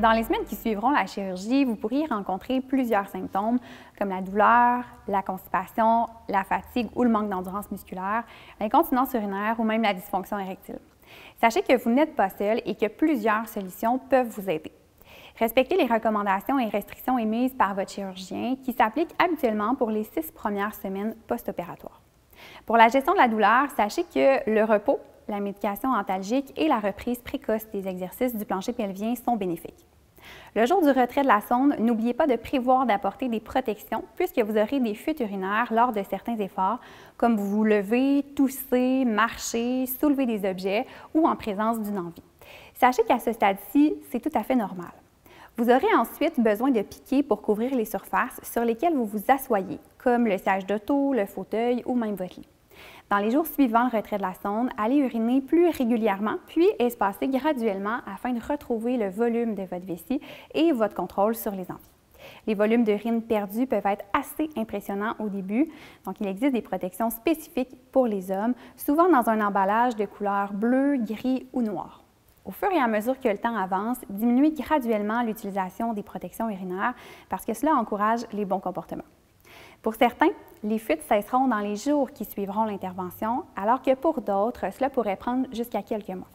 Dans les semaines qui suivront la chirurgie, vous pourriez rencontrer plusieurs symptômes comme la douleur, la constipation, la fatigue ou le manque d'endurance musculaire, l'incontinence urinaire ou même la dysfonction érectile. Sachez que vous n'êtes pas seul et que plusieurs solutions peuvent vous aider. Respectez les recommandations et restrictions émises par votre chirurgien qui s'appliquent habituellement pour les 6 premières semaines post-opératoires. Pour la gestion de la douleur, sachez que le repos, la médication antalgique et la reprise précoce des exercices du plancher pelvien sont bénéfiques. Le jour du retrait de la sonde, n'oubliez pas de prévoir d'apporter des protections puisque vous aurez des fuites urinaires lors de certains efforts, comme vous vous levez, toussez, marchez, soulevez des objets ou en présence d'une envie. Sachez qu'à ce stade-ci, c'est tout à fait normal. Vous aurez ensuite besoin de piquets pour couvrir les surfaces sur lesquelles vous vous asseyez, comme le siège d'auto, le fauteuil ou même votre lit. Dans les jours suivant le retrait de la sonde, allez uriner plus régulièrement, puis espacer graduellement afin de retrouver le volume de votre vessie et votre contrôle sur les envies. Les volumes d'urine perdus peuvent être assez impressionnants au début, donc il existe des protections spécifiques pour les hommes, souvent dans un emballage de couleur bleu, gris ou noir. Au fur et à mesure que le temps avance, diminuez graduellement l'utilisation des protections urinaires parce que cela encourage les bons comportements. Pour certains, les fuites cesseront dans les jours qui suivront l'intervention, alors que pour d'autres, cela pourrait prendre jusqu'à quelques mois.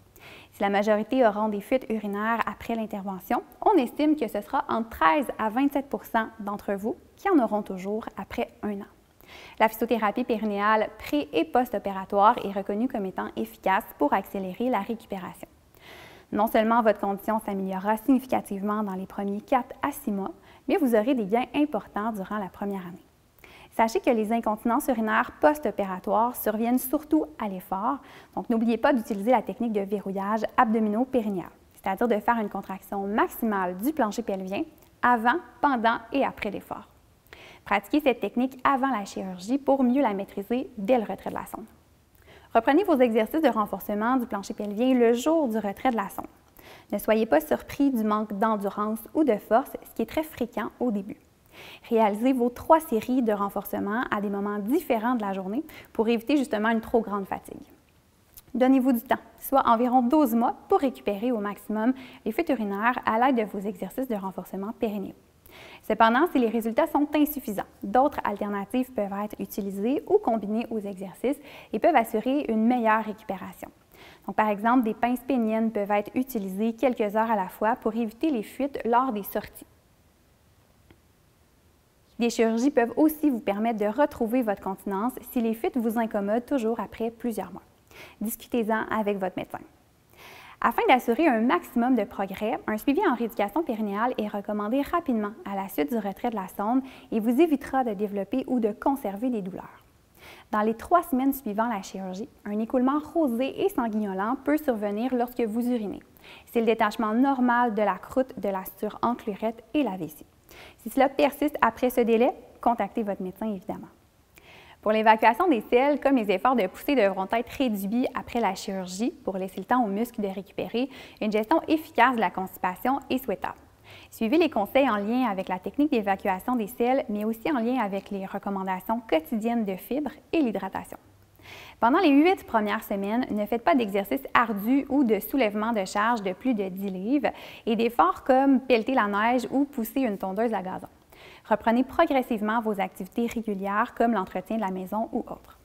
Si la majorité auront des fuites urinaires après l'intervention, on estime que ce sera entre 13 à 27 d'entre vous qui en auront toujours après 1 an. La phytothérapie périnéale pré- et post-opératoire est reconnue comme étant efficace pour accélérer la récupération. Non seulement votre condition s'améliorera significativement dans les premiers 4 à 6 mois, mais vous aurez des gains importants durant la première année. Sachez que les incontinences urinaires post-opératoires surviennent surtout à l'effort, donc n'oubliez pas d'utiliser la technique de verrouillage abdominaux-périnéal, c'est-à-dire de faire une contraction maximale du plancher pelvien avant, pendant et après l'effort. Pratiquez cette technique avant la chirurgie pour mieux la maîtriser dès le retrait de la sonde. Reprenez vos exercices de renforcement du plancher pelvien le jour du retrait de la sonde. Ne soyez pas surpris du manque d'endurance ou de force, ce qui est très fréquent au début. Réalisez vos 3 séries de renforcement à des moments différents de la journée pour éviter justement une trop grande fatigue. Donnez-vous du temps, soit environ 12 mois, pour récupérer au maximum les fuites urinaires à l'aide de vos exercices de renforcement périnéaux. Cependant, si les résultats sont insuffisants, d'autres alternatives peuvent être utilisées ou combinées aux exercices et peuvent assurer une meilleure récupération. Donc, par exemple, des pinces péniennes peuvent être utilisées quelques heures à la fois pour éviter les fuites lors des sorties. Des chirurgies peuvent aussi vous permettre de retrouver votre continence si les fuites vous incommodent toujours après plusieurs mois. Discutez-en avec votre médecin. Afin d'assurer un maximum de progrès, un suivi en rééducation périnéale est recommandé rapidement à la suite du retrait de la sonde et vous évitera de développer ou de conserver des douleurs. Dans les 3 semaines suivant la chirurgie, un écoulement rosé et sanguignolant peut survenir lorsque vous urinez. C'est le détachement normal de la croûte de la suture enclurette et la vessie. Si cela persiste après ce délai, contactez votre médecin évidemment. Pour l'évacuation des selles, comme les efforts de poussée devront être réduits après la chirurgie pour laisser le temps aux muscles de récupérer, une gestion efficace de la constipation est souhaitable. Suivez les conseils en lien avec la technique d'évacuation des selles, mais aussi en lien avec les recommandations quotidiennes de fibres et l'hydratation. Pendant les 8 premières semaines, ne faites pas d'exercices ardus ou de soulèvement de charge de plus de 10 livres et d'efforts comme pelleter la neige ou pousser une tondeuse à gazon. Reprenez progressivement vos activités régulières comme l'entretien de la maison ou autres.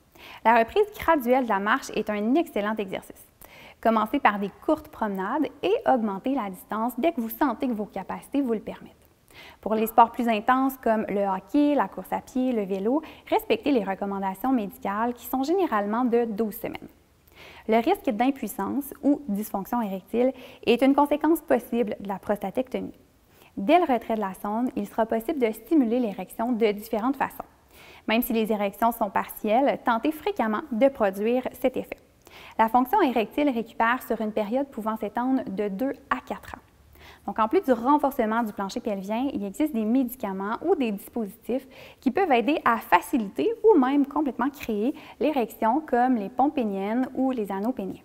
La reprise graduelle de la marche est un excellent exercice. Commencez par des courtes promenades et augmentez la distance dès que vous sentez que vos capacités vous le permettent. Pour les sports plus intenses comme le hockey, la course à pied, le vélo, respectez les recommandations médicales qui sont généralement de 12 semaines. Le risque d'impuissance ou dysfonction érectile est une conséquence possible de la prostatectomie. Dès le retrait de la sonde, il sera possible de stimuler l'érection de différentes façons. Même si les érections sont partielles, tentez fréquemment de produire cet effet. La fonction érectile récupère sur une période pouvant s'étendre de 2 à 4 ans. Donc, en plus du renforcement du plancher pelvien, il existe des médicaments ou des dispositifs qui peuvent aider à faciliter ou même complètement créer l'érection, comme les pompes péniennes ou les anneaux péniens.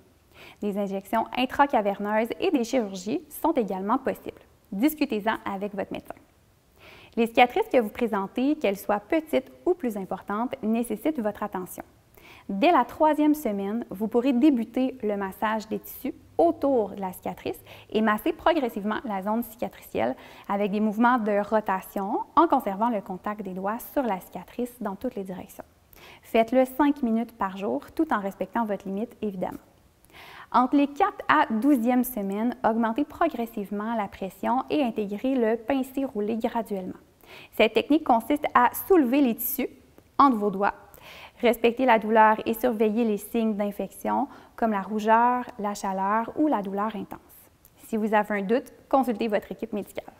Des injections intracaverneuses et des chirurgies sont également possibles. Discutez-en avec votre médecin. Les cicatrices que vous présentez, qu'elles soient petites ou plus importantes, nécessitent votre attention. Dès la 3e semaine, vous pourrez débuter le massage des tissus autour de la cicatrice et masser progressivement la zone cicatricielle avec des mouvements de rotation en conservant le contact des doigts sur la cicatrice dans toutes les directions. Faites-le 5 minutes par jour tout en respectant votre limite, évidemment. Entre les 4 à 12e semaines, augmentez progressivement la pression et intégrez le pincé roulé graduellement. Cette technique consiste à soulever les tissus entre vos doigts, respecter la douleur et surveiller les signes d'infection comme la rougeur, la chaleur ou la douleur intense. Si vous avez un doute, consultez votre équipe médicale.